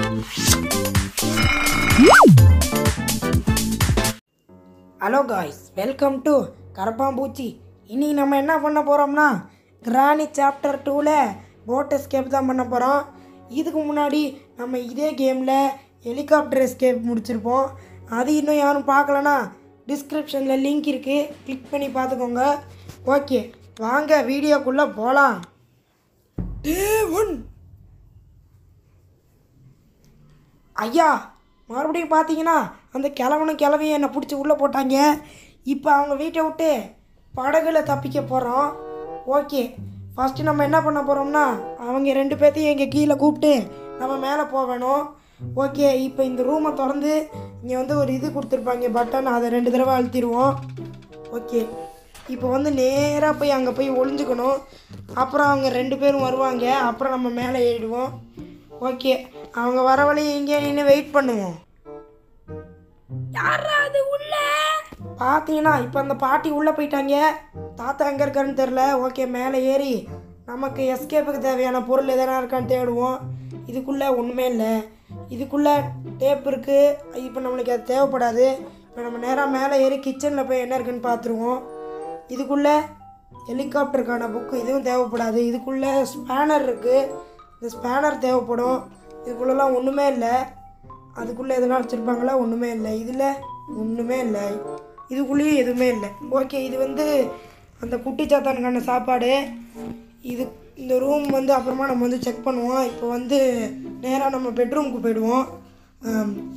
Hello guys, welcome to கரப்பாம்பூச்சி. இன்றைக்கி நம்ம என்ன பண்ண போகிறோம்னா கிராணி சாப்டர் 2ல் போட் எஸ்கேப் தான் பண்ண போகிறோம். இதுக்கு முன்னாடி நம்ம இதே கேமில் ஹெலிகாப்டர் எஸ்கேப் முடிச்சிருப்போம். அது இன்னும் யாரும் பார்க்கலன்னா டிஸ்கிரிப்ஷனில் லிங்க் இருக்குது, கிளிக் பண்ணி பார்த்துக்கோங்க. ஓகே, வாங்க வீடியோக்குள்ளே போகலாம். டே 1 ஐயா, மறுபடியும் பார்த்தீங்கன்னா அந்த கிழவியும் என்னை பிடிச்சி உள்ளே போட்டாங்க. இப்போ அவங்க வீட்டை விட்டு படகுல தப்பிக்க போகிறோம். ஓகே, ஃபஸ்ட்டு நம்ம என்ன பண்ண போகிறோம்னா அவங்க 2 பேர்த்தையும் இங்கே கீழே கூப்பிட்டு நம்ம மேலே போகணும். ஓகே, இப்போ இந்த ரூமை திறந்து இங்கே ஒரு இது கொடுத்துருப்பாங்க பட்டன், அதை 2 தடவை அழுத்திடுவோம். ஓகே, இப்போ நேராக போய் அங்கே போய் ஒளிஞ்சுக்கணும். அப்புறம் அவங்க 2 பேரும் வருவாங்க. அப்புறம் நம்ம மேலே ஏறிடுவோம். ஓகே, அவங்க வர வழி இங்கே நின்று வெயிட் பண்ணுவோம். யாராவது உள்ள பார்த்தீங்கன்னா இப்போ அந்த பாட்டி உள்ளே போயிட்டாங்க. தாத்தா எங்கே இருக்காருன்னு தெரில. ஓகே, மேலே ஏறி நமக்கு எஸ்கேப்புக்கு தேவையான பொருள் எதனா இருக்கான்னு தேடுவோம். இதுக்குள்ளே ஒன்றுமே இல்லை. இதுக்குள்ளே டேப் இருக்குது. இப்போ நம்மளுக்கு அது தேவைப்படாது. இப்போ நம்ம நேராக மேலே ஏறி கிச்சனில் போய் என்ன இருக்குன்னு பார்த்துருவோம். இதுக்குள்ளே ஹெலிகாப்டருக்கான புக்கு, இதுவும் தேவைப்படாது. இதுக்குள்ளே ஸ்பேனர் இருக்குது, இந்த ஸ்பேனர் தேவைப்படும். இதுக்குள்ளெல்லாம் ஒன்றுமே இல்லை. அதுக்குள்ளே எதனா வச்சுருப்பாங்களா? ஒன்றுமே இல்லை. இதில் ஒன்றுமே இல்லை. இதுக்குள்ளேயும் எதுவுமே இல்லை. ஓகே, இது அந்த குட்டி சாத்தானுக்கான சாப்பாடு. இந்த ரூம் அப்புறமா நம்ம செக் பண்ணுவோம். இப்போ நேராக நம்ம பெட்ரூமுக்கு போயிடுவோம்.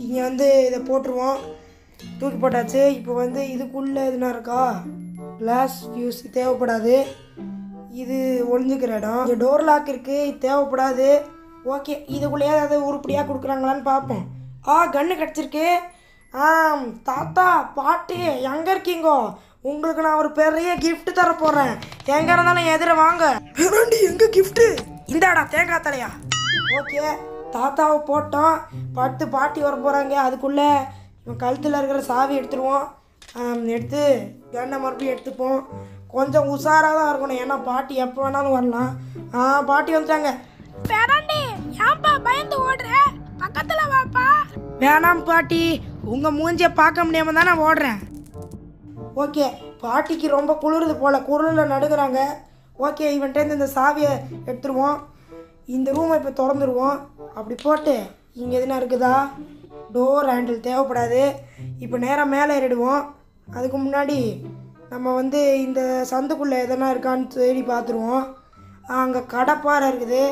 இங்கே இதை போட்டுருவோம். தூக்கி போட்டாச்சு. இப்போ இதுக்குள்ளே எதுனா இருக்கா? கிளாஸ் ஃபியூஸ் தேவைப்படாது. இது ஒளிஞ்சுக்கிற இடம். இங்கே டோர் லாக் இருக்குது, இது தேவைப்படாது. ஓகே, இதுக்குள்ளேயே ஏதாவது உருப்படியாக கொடுக்குறாங்களான்னு பார்ப்போம். கன்று கிடச்சிருக்கு. தாத்தா பாட்டி எங்கே இருக்கீங்கோ? உங்களுக்கு நான் ஒரு பெரிய கிஃப்ட் தர போகிறேன். எங்கே இருந்தாலும் எதிர வாங்க. வேணாண்டி, எங்கே கிஃப்ட்டு? இந்தாடா தேங்காய் தலையா. ஓகே, தாத்தாவை போட்டோம். பாட்டி வர போகிறாங்க. அதுக்குள்ளே கழுத்தில் இருக்கிற சாவி எடுத்துருவோம். எடுத்து கண்ணை மறுபடியும் எடுத்துப்போம். கொஞ்சம் உஷாராக தான் இருக்கணும், ஏன்னா பாட்டி எப்போ வேணாலும் வரலாம். பாட்டி வந்துட்டாங்க. வேணாண்டி, ஏன்பா பயந்து ஓடுற? பக்கத்துல வாப்பா. வேணாம் பாட்டி, உங்கள் மூஞ்சியை பார்க்க முடியாமல் தான் நான் ஓடுறேன். ஓகே, பாட்டிக்கு ரொம்ப குளிருது போல், குளிரில் நடுக்கிறாங்க. ஓகே, இவன்ட்டேருந்து இந்த சாவியை எடுத்துருவோம். இந்த ரூமை இப்போ திறந்துருவோம். அப்படி போட்டு இங்கே எதுனா இருக்குதா? டோர் ஹேண்டில் தேவைப்படாது. இப்போ நேராக மேலே ஏறிடுவோம். அதுக்கு முன்னாடி நம்ம இந்த சந்துக்குள்ளே எதனா இருக்கான்னு தேடி பார்த்துருவோம். அங்கே கடப்பாறை இருக்குது.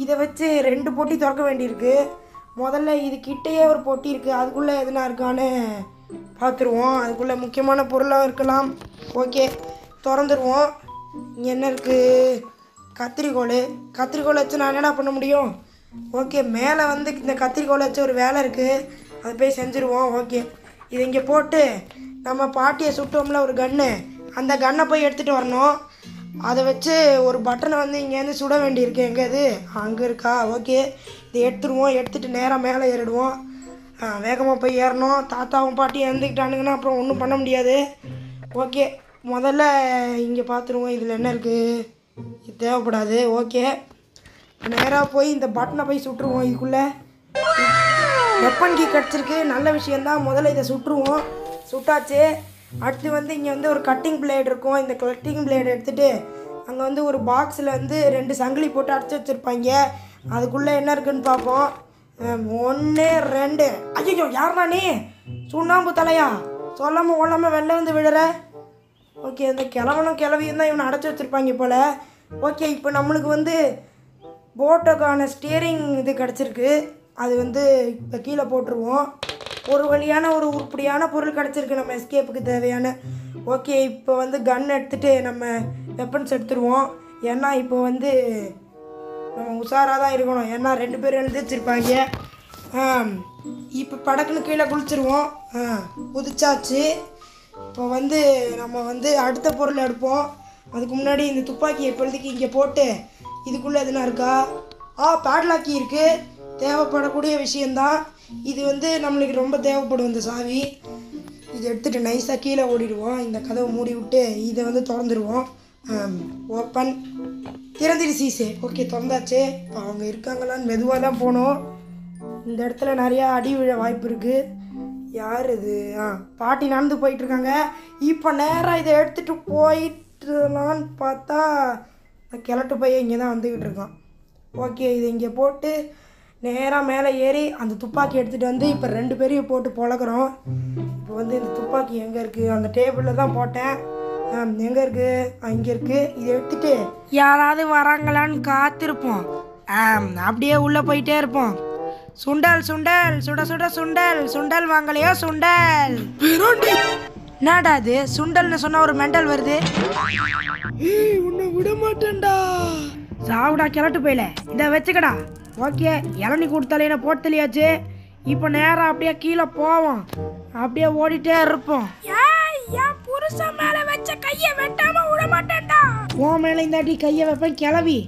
இதை வச்சு 2 பொட்டி திறக்க வேண்டியிருக்கு. முதல்ல இது கிட்டேயே ஒரு பொட்டி இருக்குது, அதுக்குள்ளே எதுனா இருக்கான்னு பார்த்துருவோம். அதுக்குள்ளே முக்கியமான பொருளாக இருக்கலாம். ஓகே, திறந்துருவோம். இங்கே என்ன இருக்குது? கத்திரிக்கோள் வச்சு நான் என்னடா பண்ண முடியும்? ஓகே, மேலே இந்த கத்திரிக்கோள் வச்சு ஒரு வேலை இருக்குது, அதை போய் செஞ்சுருவோம். ஓகே, இதை இங்கே போட்டு நம்ம பாட்டியை சுட்டோம்ல ஒரு கன்று, அந்த கன்னை போய் எடுத்துகிட்டு வரணும். அதை வச்சு ஒரு பட்டனை இங்கேருந்து சுட வேண்டியிருக்கு. எங்கே அது? அங்கே இருக்கா? ஓகே, இதை எடுத்துருவோம். எடுத்துகிட்டு நேராக மேலே ஏறிடுவோம். வேகமாக போய் ஏறணும். தாத்தாவும் பாட்டியும் இறந்துக்கிட்டானுங்கன்னா அப்புறம் ஒன்றும் பண்ண முடியாது. ஓகே, முதல்ல இங்கே பார்த்துருவோம். இதில் என்ன இருக்குது? இது தேவைப்படாது. ஓகே, நேராக போய் இந்த பட்டனை போய் சுட்டுருவோம். இதுக்குள்ளே வெப்பன் கீ கிடச்சிருக்கு, நல்ல விஷயந்தான். முதல்ல இதை சுட்டுருவோம். சுட்டாச்சு. அடுத்து இங்கே ஒரு கட்டிங் பிளேடு இருக்கும். இந்த கட்டிங் பிளேடு எடுத்துகிட்டு அங்கே ஒரு பாக்ஸில் 2 சங்கிலி போட்டு அடைச்சி வச்சுருப்பாங்க. அதுக்குள்ளே என்ன இருக்குதுன்னு பார்ப்போம். 1 2. ஐயோ, யாருண்ணா நீ? சுண்ணாம்பு தலையா? சொல்லாமல் ஓடாமல் வெளில விழுற. ஓகே, இந்த கிழவியும் தான் இவனை அடைச்சி வச்சுருப்பாங்க போல். ஓகே, இப்போ நம்மளுக்கு போட்டோக்கான ஸ்டியரிங் இது கிடச்சிருக்கு. அது இப்போ கீழே போட்டுருவோம். ஒரு வழியான ஒரு உருப்படியான பொருள் கிடச்சிருக்கு நம்ம எஸ்கேப்புக்கு தேவையான. ஓகே, இப்போ கன் எடுத்துகிட்டு நம்ம வெப்பன்ஸ் எடுத்துருவோம். ஏன்னா இப்போ நம்ம உஷாராக தான் இருக்கணும், ஏன்னா 2 பேர் எழுதி வச்சுருப்பாங்க. இப்போ படக்குன்னு கீழே குளிச்சிருவோம். குதிச்சாச்சு. இப்போ நம்ம அடுத்த பொருள் எடுப்போம். அதுக்கு முன்னாடி இந்த துப்பாக்கி இப்போதைக்கு இங்கே போட்டு இதுக்குள்ளே எதுனா இருக்கா? பேட்லாக்கி இருக்குது, தேவைப்படக்கூடிய விஷயந்தான். இது நம்மளுக்கு ரொம்ப தேவைப்படும் இந்த சாவி. இதை எடுத்துகிட்டு நைஸாக கீழே ஓடிடுவோம். இந்த கதவை மூடி விட்டு இதை திறந்துடுவோம். ஓப்பன், திறந்துடு சீஸு. ஓகே, திறந்தாச்சு. இப்போ அவங்க இருக்காங்களான்னு மெதுவாக தான் போகணும். இந்த இடத்துல நிறையா அடி விழ வாய்ப்பு இருக்குது. யார் இது? பாட்டி நடந்து போயிட்டுருக்காங்க. இப்போ நேராக இதை எடுத்துகிட்டு போயிட்டுலான்னு பார்த்தா கிழட்டு பையன் இங்கே தான் வந்துக்கிட்டு இருக்கான். ஓகே, இதை இங்கே போட்டு நேராக மேலே ஏறி அந்த துப்பாக்கி எடுத்துகிட்டு வந்து இப்போ 2 பேரையும் போட்டு பழக்கிறோம். இப்போ வந்து இந்த துப்பாக்கி எங்கே இருக்குது? அந்த டேபிளில் தான் போட்டேன். எங்கே இருக்குது? இங்கே இருக்குது. இதை எடுத்துகிட்டு யாராவது வராங்களான்னு காத்திருப்போம். அப்படியே உள்ளே போயிட்டே இருப்போம். சுண்டல் சுண்டல் சுட சுட சுண்டல் சுண்டல் வாங்கலையோ சுண்டல். என்னடா அது சுண்டல்னு சொன்னால் ஒரு மெண்டல் வருது. உன்னை விட மாட்டேன்டா. சாவுடா கிழட்டு போயில. இதை வச்சுக்கடா. ஓகே, இளநி கொடுத்தாலே போட்டு தெளியாச்சு. இப்போ நேராக அப்படியே கீழே போவோம். அப்படியே ஓடிட்டே இருப்போம். புருஷன் மேல வச்ச கையை வெட்டாம விட மாட்டேன்டா. உன் மேலே இந்த அடி கையை வைப்பேன் கிளவி.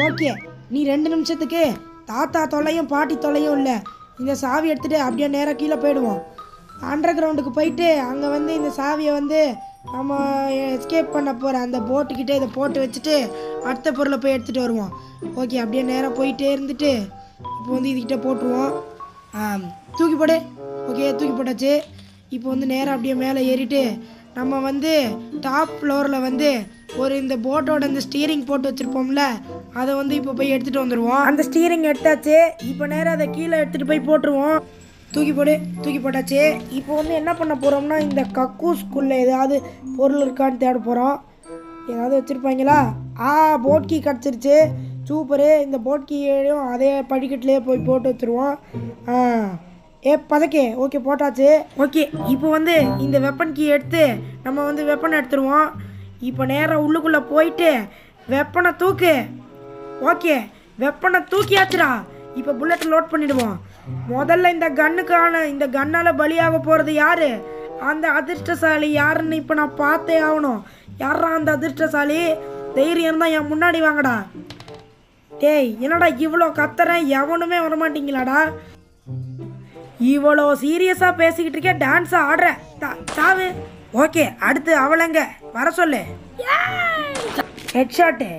ஓகே, நீ 2 நிமிஷத்துக்கு தாத்தா தொல்லையும் பாட்டி தொல்லையும் இல்லை. இந்த சாவி எடுத்துகிட்டு அப்படியே நேராக கீழே போயிடுவோம். அண்டர் கிரவுண்டுக்கு போயிட்டு அங்கே வந்து இந்த சாவியை வந்து நம்ம எஸ்கேப் பண்ண போகிற அந்த போட்டுக்கிட்டே இதை போட்டு வச்சுட்டு அடுத்த பொருளை போய் எடுத்துகிட்டு வருவோம். ஓகே, அப்படியே நேராக போயிட்டே இருந்துட்டு இப்போ வந்து இதுக்கிட்ட போட்டுருவோம். தூக்கி போடு. ஓகே, தூக்கி போட்டாச்சு. இப்போ வந்து நேராக அப்படியே மேலே ஏறிட்டு நம்ம வந்து டாப் ஃப்ளோரில் வந்து ஒரு இந்த போட்டோட இந்த ஸ்டீரிங் போட்டு வச்சுருப்போம்ல, அதை வந்து இப்போ போய் எடுத்துகிட்டு வந்துடுவோம். அந்த ஸ்டீரிங் எடுத்தாச்சு. இப்போ நேராக அதை கீழே எடுத்துகிட்டு போய் போட்டுருவோம். தூக்கி போடு. தூக்கி போட்டாச்சு. இப்போ வந்து என்ன பண்ண போகிறோம்னா இந்த கக்கூஸ்குள்ளே ஏதாவது பொருள் இருக்கான்னு தேட போகிறோம். ஏதாவது வச்சுருப்பாங்களா? போட் கீ கிடச்சிருச்சு. சூப்பரு. இந்த போட் கீயும் அதே படிக்கட்டிலே போய் போட்டு வச்சுருவோம். பதக்கே. ஓகே, போட்டாச்சு. ஓகே, இப்போ வந்து இந்த வெப்பன் கீ எடுத்து நம்ம வந்து வெப்பன் எடுத்துருவோம். இப்போ நேராக உள்ளுக்குள்ளே போயிட்டு வெப்பனை தூக்கு. ஓகே, வெப்பனை தூக்கியாச்சுடா. இப்போ புல்லட்டை லோட் பண்ணிடுவோம். முதல்ல இந்த கன்னால் பலியாக போகிறது யார்? அந்த அதிர்ஷ்டசாலி யாருன்னு இப்போ நான் பார்த்தே ஆகணும். யாரா அந்த அதிர்ஷ்டசாலி? தைரியம் தான் என் முன்னாடி வாங்கடா. டேய், என்னடா இவ்வளோ கத்துறேன், எவனுமே வரமாட்டீங்களாடா? இவ்வளோ சீரியஸாக பேசிக்கிட்டு இருக்கேன், டான்ஸாக ஆடுறேன். சாவு. ஓகே, அடுத்து அவளைங்க வர சொல்லு. ஹெட்ஷாட்டு.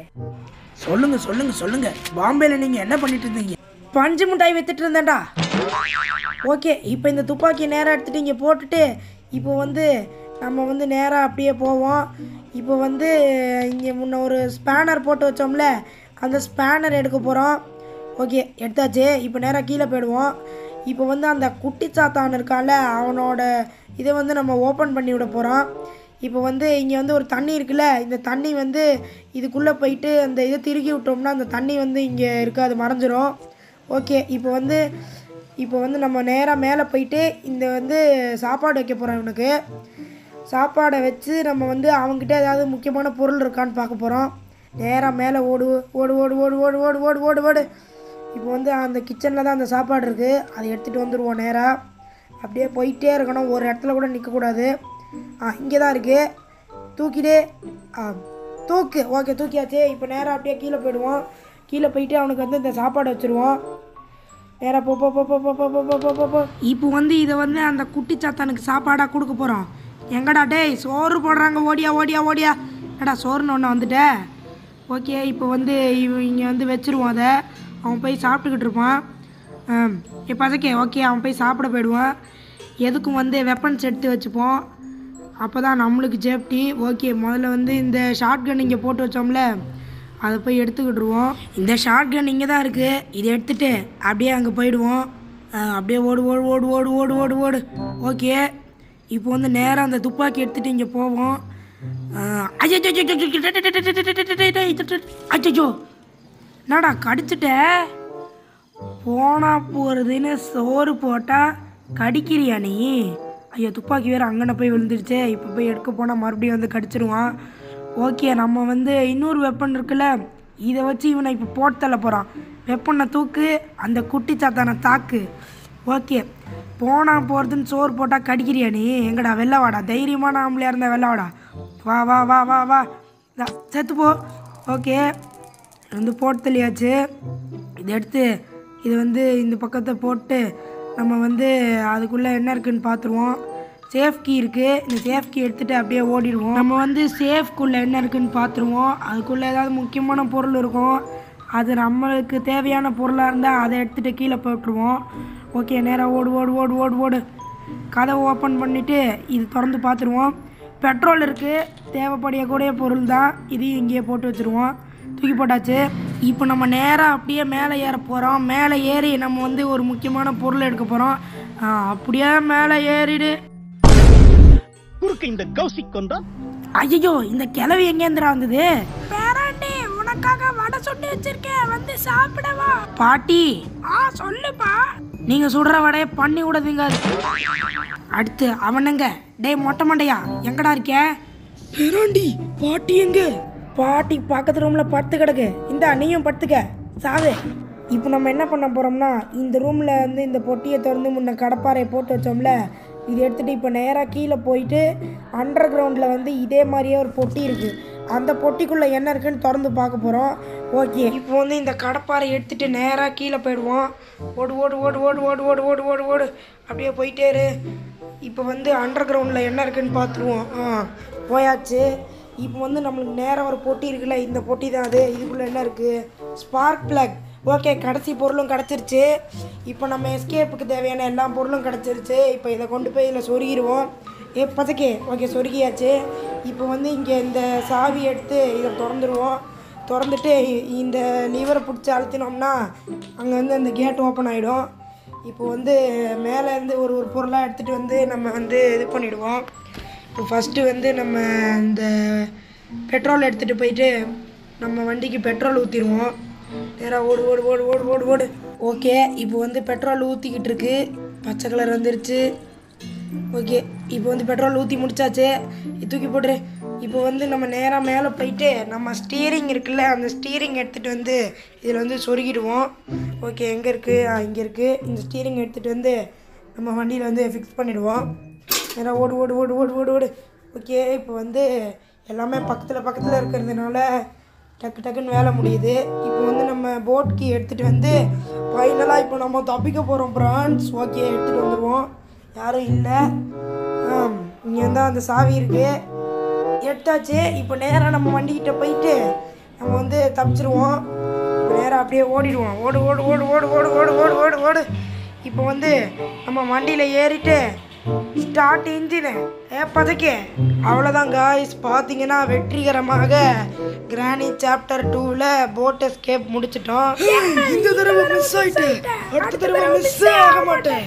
சொல்லுங்க. பாம்பேல நீங்கள் என்ன பண்ணிட்டு இருந்தீங்க? பஞ்சு மிட்டாய் வித்துட்டு இருந்தேன்டா. ஓகே, இப்போ இந்த துப்பாக்கி நேராக எடுத்துகிட்டு இங்கே போட்டுட்டு இப்போ வந்து நம்ம வந்து நேராக அப்படியே போவோம். இப்போ வந்து இங்கே முன்ன ஒரு ஸ்பேனர் போட்டு வச்சோம்ல, அந்த ஸ்பேனர் எடுக்க போகிறோம். ஓகே, எடுத்தாச்சு. இப்போ நேராக கீழே போயிடுவோம். இப்போ வந்து அந்த குட்டி சாத்தான் இருக்கான்ல, அவனோட இதை வந்து நம்ம ஓப்பன் பண்ணி விட போகிறோம். இப்போ வந்து இங்கே வந்து ஒரு தண்ணி இருக்குல்ல, இந்த தண்ணி வந்து இதுக்குள்ளே போயிட்டு அந்த இதை திருக்கி விட்டோம்னா அந்த தண்ணி வந்து இங்கே இருக்காது, மறைஞ்சிரும். ஓகே, இப்போ வந்து நம்ம நேராக மேலே போயிட்டு இந்த வந்து சாப்பாடு வைக்க போகிறோம். இவனுக்கு சாப்பாடை வச்சு நம்ம வந்து அவங்ககிட்ட ஏதாவது முக்கியமான பொருள் இருக்கான்னு பார்க்க போகிறோம். நேராக மேலே ஓடு. இப்போ வந்து அந்த கிச்சனில் தான் அந்த சாப்பாடு இருக்குது, அதை எடுத்துகிட்டு வந்துடுவோம். நேராக அப்படியே போயிட்டே இருக்கணும், ஒரு இடத்துல கூட நிற்கக்கூடாது. இங்கே தான் இருக்குது. தூக்கிடு. தூக்கு. ஓகே, தூக்கியாச்சு. இப்போ நேராக அப்படியே கீழே போயிடுவோம். கீழே போயிட்டு அவனுக்கு வந்து இந்த சாப்பாடு வச்சுருவோம். நேராக போ. இப்போ வந்து இதை வந்து அந்த குட்டி சாத்தானுக்கு சாப்பாடாக கொடுக்க போகிறோம். எங்கடா டேய், சோறு போடுறாங்க, ஓடியா. ஏடா சோறுன்னு ஒன்று வந்துட்டேன். ஓகே, இப்போ வந்து இங்கே வந்து வச்சுருவோம். அதை அவன் போய் சாப்பிட்டுக்கிட்டு இருப்பான். இப்போ அதுக்கே ஓகே, அவன் போய் சாப்பிட போயிடுவான். எதுக்கும் வந்து வெப்பன்ஸ் எடுத்து வச்சுப்போம், அப்போ தான் நம்மளுக்கு சேஃப்டி. ஓகே, முதல்ல வந்து இந்த ஷார்ட் கன் இங்கே போட்டு வச்சோம்ல, அதை போய் எடுத்துக்கிட்டுருவோம். இந்த ஷார்ட் கன் இங்கே தான் இருக்குது. இதை எடுத்துகிட்டு அப்படியே அங்கே போயிடுவோம். அப்படியே ஓடு. ஓகே, இப்போ வந்து நேராக அந்த துப்பாக்கி எடுத்துகிட்டு இங்கே போவோம். அச்சோ, என்னடா கடிச்சிட்ட? போனா போகிறதுன்னு சோறு போட்டால் கடிக்கிறியா நீ? ஐயோ, துப்பாக்கி வேறு அங்கன போய் விழுந்துருச்சே. இப்போ போய் எடுக்க போனால் மறுபடியும் வந்து கடிச்சிருவான். ஓகே, நம்ம வந்து இன்னொரு வெப்பன் இருக்குல்ல, இதை வச்சு இவனை இப்போ போட்டு தள்ள போகிறான். வெப்பனை தூக்கு, அந்த குட்டி சாத்தானை தாக்கு. ஓகே, போனால் போகிறதுன்னு சோறு போட்டால் கடிக்கிறியா நீ? எங்கடா வெளில வாடா, தைரியமான ஆம்பளையாக இருந்தால் வெளில வாடா. வா செத்து போ. ஓகே, வந்து போட்டு தள்ளியாச்சு. இதை எடுத்து இது வந்து இந்த பக்கத்தை போட்டு நம்ம வந்து அதுக்குள்ளே என்ன இருக்குதுன்னு பார்த்துருவோம். சேஃப் கீ இருக்குது. இந்த சேஃப் கீ எடுத்துகிட்டு அப்படியே ஓடிடுவோம். நம்ம வந்து சேஃப்குள்ளே என்ன இருக்குதுன்னு பார்த்துருவோம். அதுக்குள்ளே ஏதாவது முக்கியமான பொருள் இருக்கும், அது நம்மளுக்கு தேவையான பொருளாக இருந்தால் அதை எடுத்துகிட்டு கீழே போட்டுருவோம். ஓகே, நேராக ஓடு ஓடு ஓடு ஓடு ஓடு. கதவை ஓப்பன் பண்ணிவிட்டு இது திறந்து பார்த்துருவோம். பெட்ரோல் இருக்குது, தேவைப்படக்கூடிய பொருள் தான். இதையும் இங்கேயே போட்டு வச்சுருவோம். தூக்கி போட்டாச்சு. இப்போ நம்ம நேராக அப்படியே மேலே ஏற போகிறோம். மேலே ஏறி நம்ம வந்து ஒரு முக்கியமான பொருள் எடுக்க போகிறோம். அப்படியே மேலே ஏறிடு. குறுக்கு இந்த கௌசிக் கொண்டா. ஐயோ, இந்த கிளவி எங்கேந்திரா வந்தது? பேராண்டி உனக்காக வடை சுட்டு வச்சிருக்கேன், வந்து சாப்பிடவா? பாட்டி, சொல்லுப்பா. நீங்கள் சுடுற வடையை பண்ணி விடுதுங்க. அடுத்து அவனுங்க. டேய் மொட்டை மண்டையா, எங்கடா இருக்க? பேராண்டி, பாட்டி எங்க? பாட்டி பக்கத்து ரூமில் படுத்து கிடக்கு. இந்தா நீயும் படுத்துக்க, சாவு. இப்போ நம்ம என்ன பண்ண போகிறோம்னா, இந்த ரூமில் வந்து இந்த பொட்டியை திறந்து முன்ன கடப்பாறையை போட்டு வச்சோம்ல, இது எடுத்துகிட்டு இப்போ நேராக கீழே போயிட்டு அண்டர் கிரவுண்டில் வந்து இதே மாதிரியே ஒரு பொட்டி இருக்குது. அந்த பொட்டிக்குள்ளே என்ன இருக்குன்னு திறந்து பார்க்க போகிறோம். ஓகே, இப்போ வந்து இந்த கடப்பாறை எடுத்துகிட்டு நேராக கீழே போயிடுவோம். ஓடு ஓடு ஓடு ஓடு ஓடு ஓடு ஓடு ஓடு ஓடு அப்படியே போயிட்டே இரு. இப்போ வந்து அண்டர் கிரவுண்டில் என்ன இருக்குன்னு பார்த்துருவோம். போயாச்சு. இப்போ வந்து நம்மளுக்கு நேராக ஒரு பொட்டி இருக்குல்ல, இந்த பொட்டி தான் அது. இதுக்குள்ளே என்ன இருக்குது? Spark plug. ஓகே, கடைசி பொருளும் கிடச்சிருச்சு. இப்போ நம்ம எஸ்கேப்புக்கு தேவையான எல்லா பொருளும் கிடச்சிருச்சு. இப்போ இதை கொண்டு போய் இதில் சொருகிடுவோம். பதக்கே. ஓகே, சொருகியாச்சு. இப்போ வந்து இங்கே இந்த சாவி எடுத்து இதை திறந்துருவோம். திறந்துட்டு இந்த லிவரை பிடிச்சி அழுத்தினோம்னா அங்கே வந்து அந்த கேட் ஓப்பன் ஆகிடும். இப்போ வந்து மேலேருந்து ஒரு ஒரு பொருளாக எடுத்துகிட்டு வந்து நம்ம வந்து இது பண்ணிவிடுவோம். இப்போ ஃபஸ்ட்டு வந்து நம்ம இந்த பெட்ரோல் எடுத்துகிட்டு போயிட்டு நம்ம வண்டிக்கு பெட்ரோல் ஊற்றிடுவோம். நேராக ஓடு ஓடு ஓடு ஓடு ஓடு ஓடு. ஓகே, இப்போ வந்து பெட்ரோல் ஊற்றிக்கிட்டு இருக்கு. பச்சை கலர் வந்துருச்சு. ஓகே, இப்போ வந்து பெட்ரோல் ஊற்றி முடிச்சாச்சு. தூக்கி போட்டுரு. இப்போ வந்து நம்ம நேராக மேலே போயிட்டு நம்ம ஸ்டீரிங் இருக்குல்ல, அந்த ஸ்டீரிங் எடுத்துகிட்டு வந்து இதில் வந்து சொருகிடுவோம். ஓகே, எங்கே இருக்குது? இங்கே இருக்குது. இந்த ஸ்டீரிங் எடுத்துகிட்டு வந்து நம்ம வண்டியில் வந்து ஃபிக்ஸ் பண்ணிவிடுவோம். நேராக ஓடு ஓடு ஓடு ஓடு ஓடு ஓடு. ஓகே, இப்போ வந்து எல்லாமே பக்கத்தில் இருக்கிறதுனால டக்கு டக்குன்னு வேலை முடியுது. இப்போ வந்து நம்ம போட் கீ எடுத்துகிட்டு வந்து ஃபைனலாக இப்போ நம்ம தப்பிக்க போகிறோம் ஃப்ரெண்ட்ஸ். ஓகே, எடுத்துகிட்டு வந்துடுவோம். யாரும் இல்லை. இங்கே இருந்தால் அந்த சாவி இருக்குது, எடுத்தாச்சு. இப்போ நேராக நம்ம வண்டிக்கிட்ட போயிட்டு நம்ம வந்து தப்பிச்சிருவோம். இப்போ நேராக அப்படியே ஓடிடுவோம். ஓடு ஓடு ஓடு ஓடு ஓடு ஓடு ஓடு ஓடு ஓடு. இப்போ வந்து நம்ம வண்டியில் ஏறிட்டு ஸ்டார்ட் இன்ஜினு. பதக்கே. அவ்வளோதான் காய்ஸ், பார்த்தீங்கன்னா வெற்றிகரமாக கிராணி சாப்டர் 2ல் போட் எஸ்கேப் முடிச்சிட்டோம். இந்த தடவை மிஸ் ஆகிட்டு அடுத்த தடவை மிஸ் ஆக மாட்டேன்.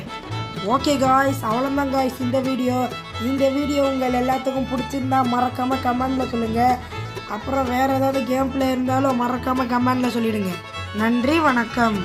ஓகே காய்ஸ், அவ்வளோதான் காய்ஸ் இந்த வீடியோ. இந்த வீடியோ உங்கள் எல்லாத்துக்கும் பிடிச்சிருந்தா மறக்காமல் கமெண்டில் சொல்லுங்கள். அப்புறம் வேறு ஏதாவது கேம் பிளே இருந்தாலும் மறக்காமல் கமெண்டில் சொல்லிவிடுங்க. நன்றி, வணக்கம்.